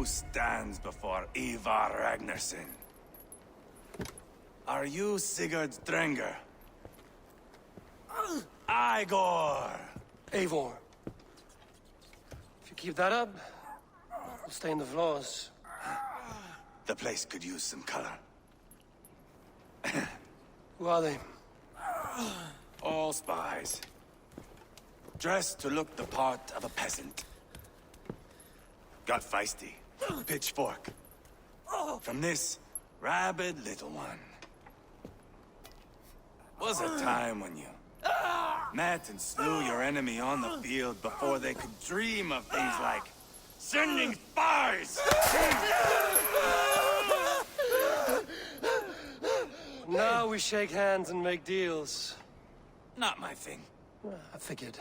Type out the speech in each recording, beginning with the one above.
Who stands before Ivar Ragnarsson? Are you Sigurd Drenger? Igor! Eivor. If you keep that up, we'll stay in the floors. The place could use some color. Who are they? All spies. Dressed to look the part of a peasant. Got feisty. Pitchfork. From this rabid little one. Was a time when you met and slew your enemy on the field before they could dream of things like sending spies! Now we shake hands and make deals. Not my thing. I figured.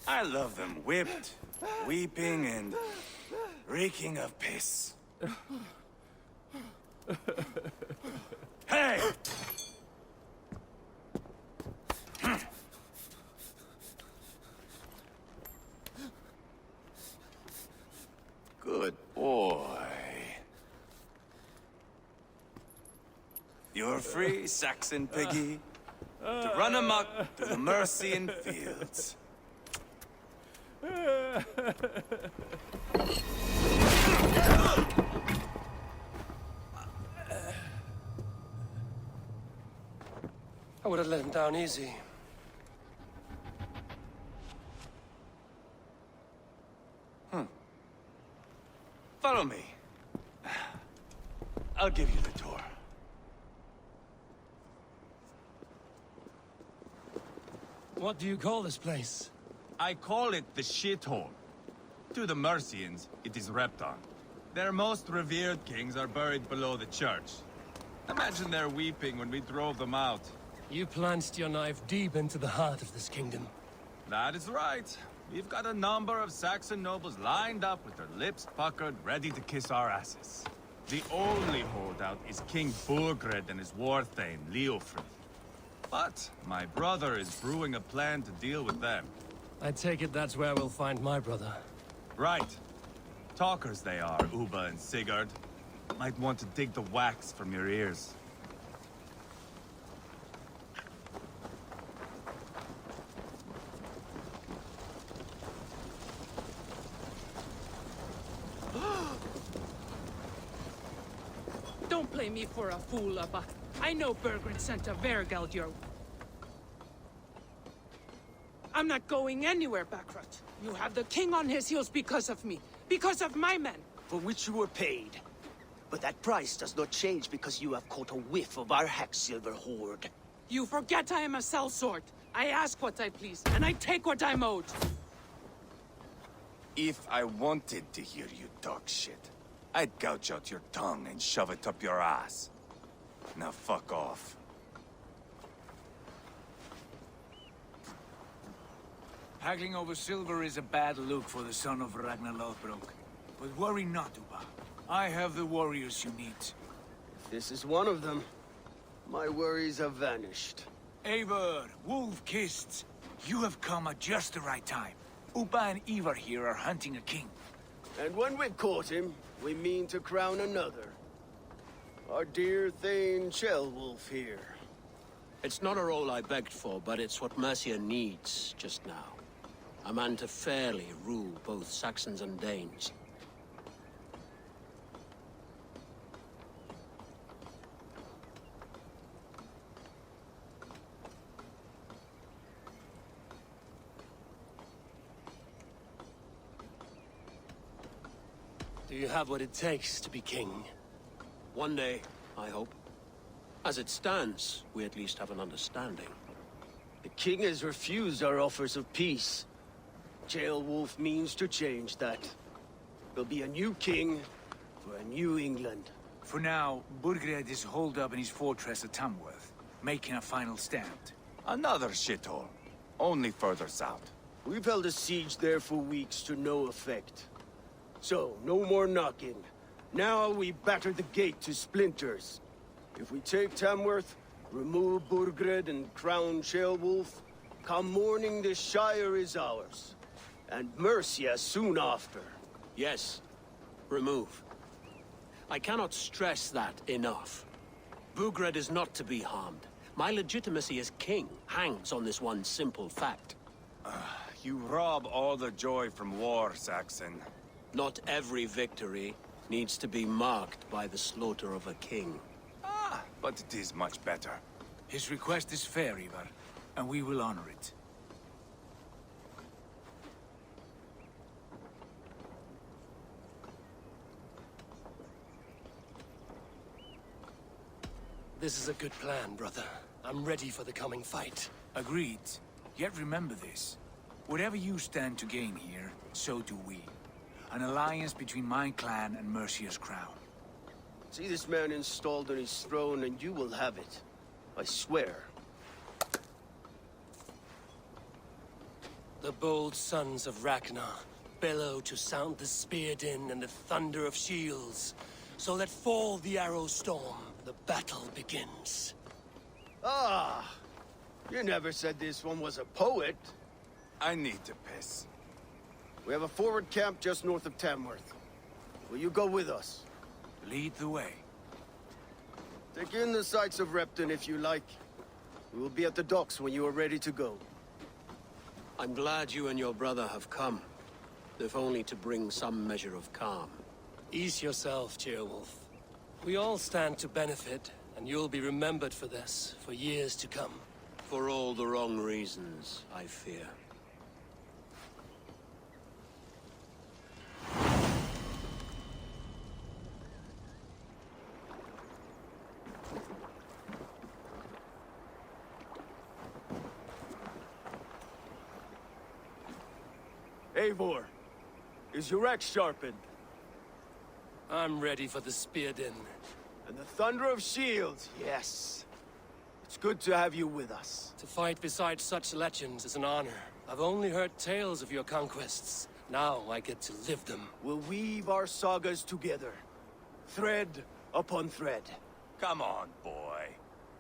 I love them whipped, weeping, and reeking of piss. Hey! Good boy. You're free, Saxon piggy, to run amok through the Mercian fields. I would have let him down easy. Follow me. I'll give you the tour. What do you call this place? I call it the shithole. To the Mercians, it is Repton. Their most revered kings are buried below the church. Imagine their weeping when we drove them out. You plunged your knife deep into the heart of this kingdom. That is right. We've got a number of Saxon nobles lined up with their lips puckered, ready to kiss our asses. The only holdout is King Burgred and his war thane, Leofrid. But my brother is brewing a plan to deal with them. I take it that's where we'll find my brother. Right. Talkers they are, Uba and Sigurd. Might want to dig the wax from your ears. Don't play me for a fool, Abba. I know Bergred sent a Vergeld your... I'm not going anywhere, Backrot. You have the king on his heels because of me. Because of my men. For which you were paid. But that price does not change because you have caught a whiff of our Hacksilver hoard. You forget I am a sellsword. I ask what I please, and I take what I'm owed. If I wanted to hear you talk shit, I'd gouge out your tongue and shove it up your ass. Now fuck off. Haggling over silver is a bad look for the son of Ragnar Lothbrok. But worry not, Uba. I have the warriors you need. If this is one of them, my worries have vanished. Eivor, Wolf-Kissed, you have come at just the right time. Uba and Ivar here are hunting a king. And when we've caught him, we mean to crown another. Our dear Thane Ceolwulf here. It's not a role I begged for, but it's what Mercia needs just now. A man to fairly rule both Saxons and Danes. Do you have what it takes to be king? One day, I hope. As it stands, we at least have an understanding. The king has refused our offers of peace. Ceolwulf means to change that. There'll be a new king for a new England. For now, Burgred is holed up in his fortress at Tamworth, making a final stand. Another shithole. Only further south. We've held a siege there for weeks to no effect. So, no more knocking. Now we batter the gate to splinters. If we take Tamworth, remove Burgred and crown Ceolwulf, come morning the Shire is ours. And Mercia soon after. Yes, remove. I cannot stress that enough. Bugred is not to be harmed. My legitimacy as king hangs on this one simple fact. You rob all the joy from war, Saxon. Not every victory needs to be marked by the slaughter of a king. But it is much better. His request is fair, Ivar, and we will honor it. This is a good plan, brother. I'm ready for the coming fight. Agreed. Yet remember this. Whatever you stand to gain here, so do we. An alliance between my clan and Mercia's crown. See this man installed on his throne and you will have it. I swear. The bold sons of Ragnar bellow to sound the spear din and the thunder of shields. So let fall the arrow storm. The battle begins. Ah! You never said this one was a poet. I need to piss. We have a forward camp just north of Tamworth. Will you go with us? Lead the way. Take in the sights of Repton if you like. We will be at the docks when you are ready to go. I'm glad you and your brother have come, if only to bring some measure of calm. Ease yourself, Ceolwulf. We all stand to benefit, and you'll be remembered for this, for years to come. For all the wrong reasons, I fear. Eivor, is your axe sharpened? I'm ready for the spear din. And the thunder of shields, yes. It's good to have you with us. To fight beside such legends is an honor. I've only heard tales of your conquests. Now I get to live them. We'll weave our sagas together. Thread upon thread. Come on, boy.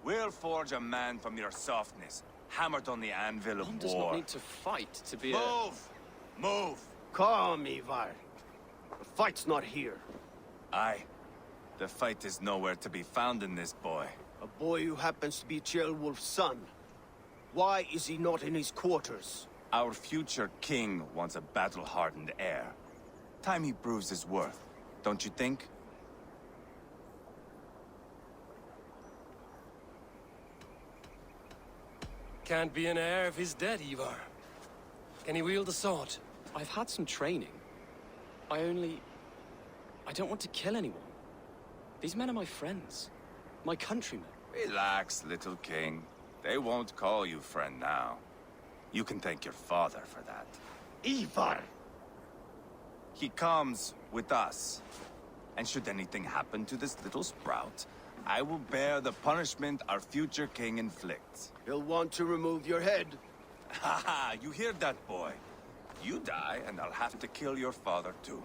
We'll forge a man from your softness, hammered on the anvil of One does not war. need to fight to be Move! Move! Calm, Ivar. The fight's not here. Aye. The fight is nowhere to be found in this boy. A boy who happens to be Ceolwulf's son. Why is he not in his quarters? Our future king wants a battle-hardened heir. Time he proves his worth, don't you think? Can't be an heir if he's dead, Ivar. Can he wield a sword? I've had some training. I don't want to kill anyone. These men are my friends. My countrymen. Relax, little king. They won't call you friend now. You can thank your father for that. Ivar! He comes with us. And should anything happen to this little sprout, I will bear the punishment our future king inflicts. He'll want to remove your head. Haha, you hear that, boy? You die, and I'll have to kill your father, too.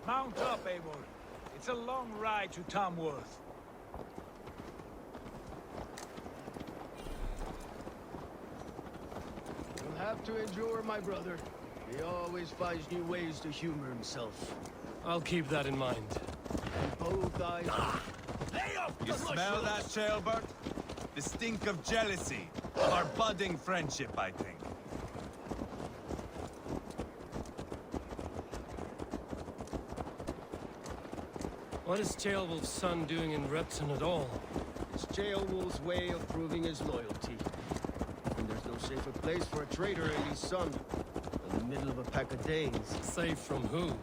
Mount up, Eivor. It's a long ride to Tamworth. You'll have to endure, my brother. He always finds new ways to humor himself. I'll keep that in mind. And both eyes... You smell that, Ceolbert? The stink of jealousy. Of our budding friendship, I think. What is Ceolwulf's son doing in Repton at all? It's Ceolwulf's way of proving his loyalty. And there's no safer place for a traitor and his son in the middle of a pack of Danes. Safe from who?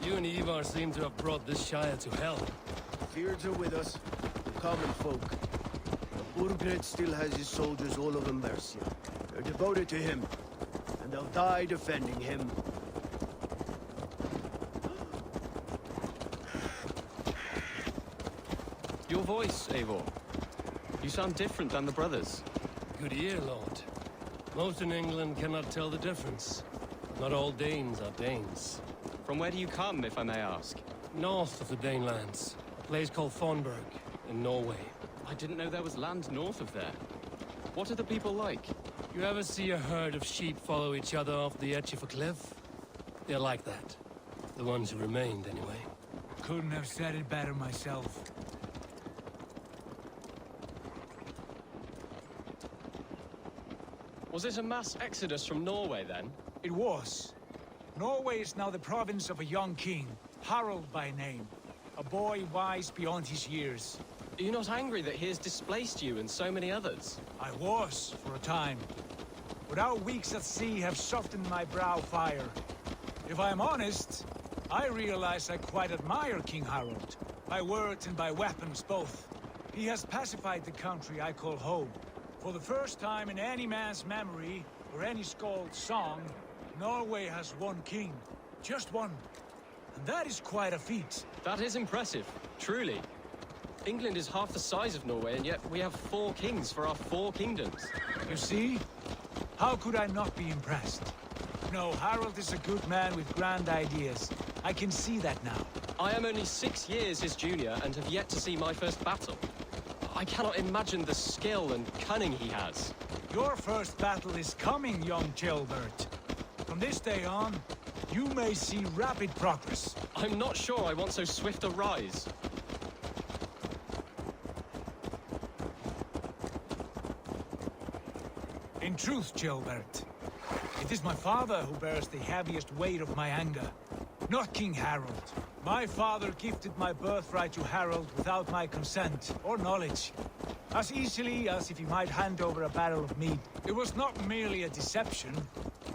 You and Ivar seem to have brought this Shire to hell. Fears are with us, the common folk. But Burgred still has his soldiers all over Mercia. They're devoted to him, and they'll die defending him. Your voice, Eivor. You sound different than the brothers. Good ear, Lord. Most in England cannot tell the difference. Not all Danes are Danes. From where do you come, if I may ask? North of the Danelands. A place called Thornburg, in Norway. I didn't know there was land north of there. What are the people like? You ever see a herd of sheep follow each other off the edge of a cliff? They're like that. The ones who remained, anyway. Couldn't have said it better myself. Was it a mass exodus from Norway, then? It was. Norway is now the province of a young king, Harald by name. A boy wise beyond his years. Are you not angry that he has displaced you and so many others? I was, for a time. But our weeks at sea have softened my brow fire. If I am honest, I realize I quite admire King Harald. By words and by weapons both. He has pacified the country I call home. For the first time in any man's memory, or any skald's song, Norway has one king. Just one. And that is quite a feat. That is impressive, truly. England is half the size of Norway, and yet we have 4 kings for our 4 kingdoms. You see? How could I not be impressed? No, Harald is a good man with grand ideas. I can see that now. I am only 6 years his junior and have yet to see my first battle. I cannot imagine the skill and cunning he has. Your first battle is coming, young Gilbert. From this day on, you may see rapid progress. I'm not sure I want so swift a rise. In truth, Gilbert, it is my father who bears the heaviest weight of my anger, not King Harald. My father gifted my birthright to Harald without my consent or knowledge, as easily as if he might hand over a barrel of mead. It was not merely a deception,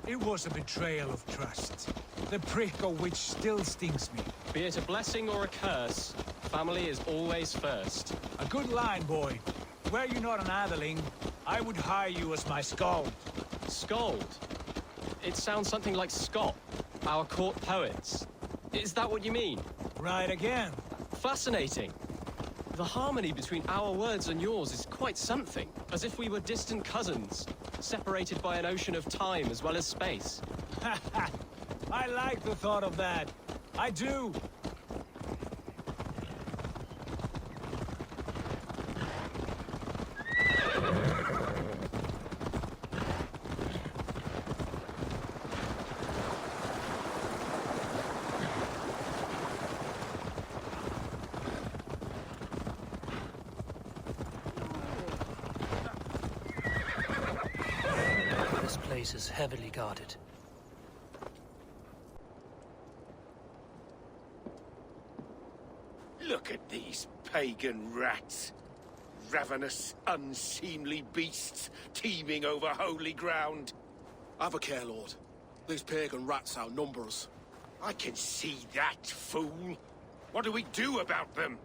it was a betrayal of trust, the prick of which still stings me. Be it a blessing or a curse, family is always first. A good line, boy. Were you not an atheling, I would hire you as my skald. Skald? It sounds something like Scott, our court poets. Is that what you mean? Right again. Fascinating. The harmony between our words and yours is quite something. As if we were distant cousins, separated by an ocean of time as well as space. I like the thought of that. I do. This place is heavily guarded. Look at these pagan rats. Ravenous, unseemly beasts teeming over holy ground. Have a care, Lord. These pagan rats outnumber us. I can see that, fool. What do we do about them?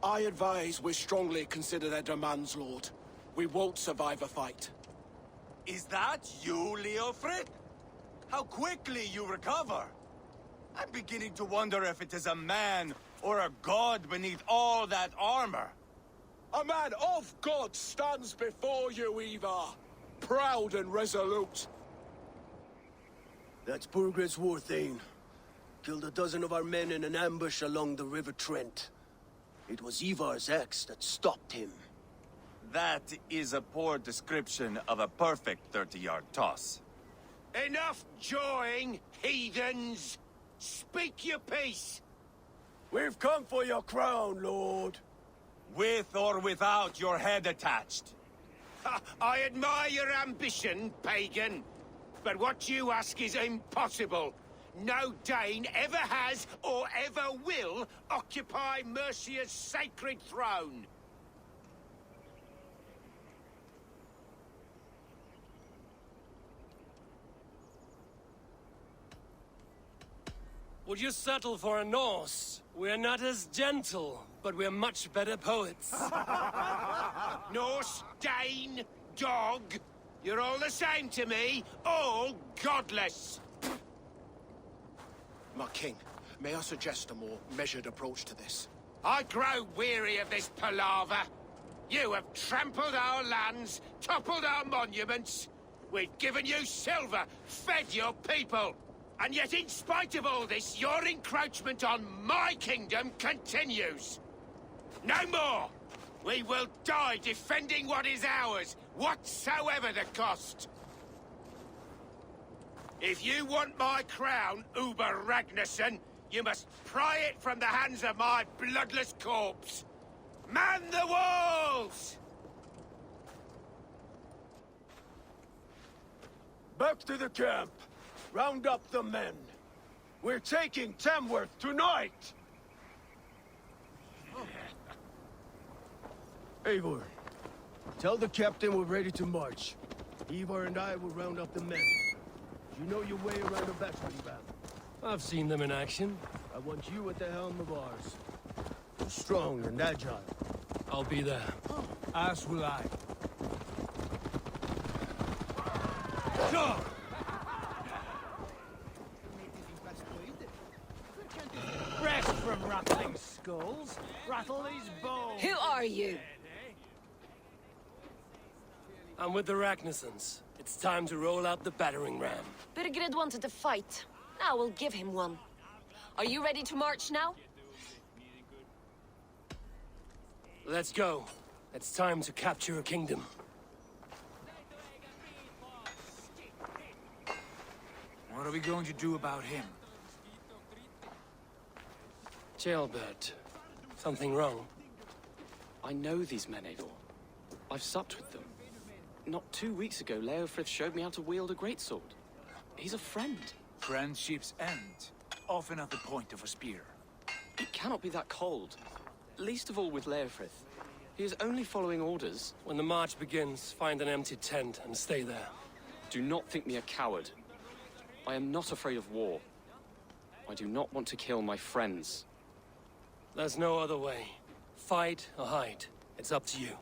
I advise we strongly consider their demands, Lord. We won't survive a fight. Is that you, Leofrid? How quickly you recover! I'm beginning to wonder if it is a man or a god beneath all that armor. A man of God stands before you, Ivar. Proud and resolute. That's Burgred's Warthane. Killed a dozen of our men in an ambush along the River Trent. It was Ivar's axe that stopped him. That is a poor description of a perfect 30-yard toss. Enough jawing, heathens! Speak your piece! We've come for your crown, Lord. With or without your head attached. I admire your ambition, pagan. But what you ask is impossible. No Dane ever has or ever will occupy Mercia's sacred throne. Would you settle for a Norse? We're not as gentle, but we're much better poets. Norse, Dane, dog. You're all the same to me. All godless. My king, may I suggest a more measured approach to this? I grow weary of this palaver. You have trampled our lands, toppled our monuments. We've given you silver, fed your people. And yet, in spite of all this, your encroachment on my kingdom continues. No more! We will die defending what is ours, whatsoever the cost. If you want my crown, Uber Ragnarsson, you must pry it from the hands of my bloodless corpse. Man the walls! Back to the camp. Round up the men. We're taking Tamworth tonight! Eivor, tell the captain we're ready to march. Ivar and I will round up the men. You know your way around a battering ram. I've seen them in action. I want you at the helm of ours. Strong and agile. I'll be there. As will I. Go! Rest from rattling skulls. Rattle these bones. Who are you? I'm with the Ragnarssons. It's time to roll out the battering ram. Birgred wanted to fight. Now we'll give him one. Are you ready to march now? Let's go. It's time to capture a kingdom. What are we going to do about him? Jailbird. Something wrong? I know these men, Eivor. I've supped with them. Not 2 weeks ago, Leofrith showed me how to wield a greatsword. He's a friend. Friendships end, often at the point of a spear. It cannot be that cold. Least of all with Leofrith. He is only following orders. When the march begins, find an empty tent and stay there. Do not think me a coward. I am not afraid of war. I do not want to kill my friends. There's no other way. Fight or hide. It's up to you.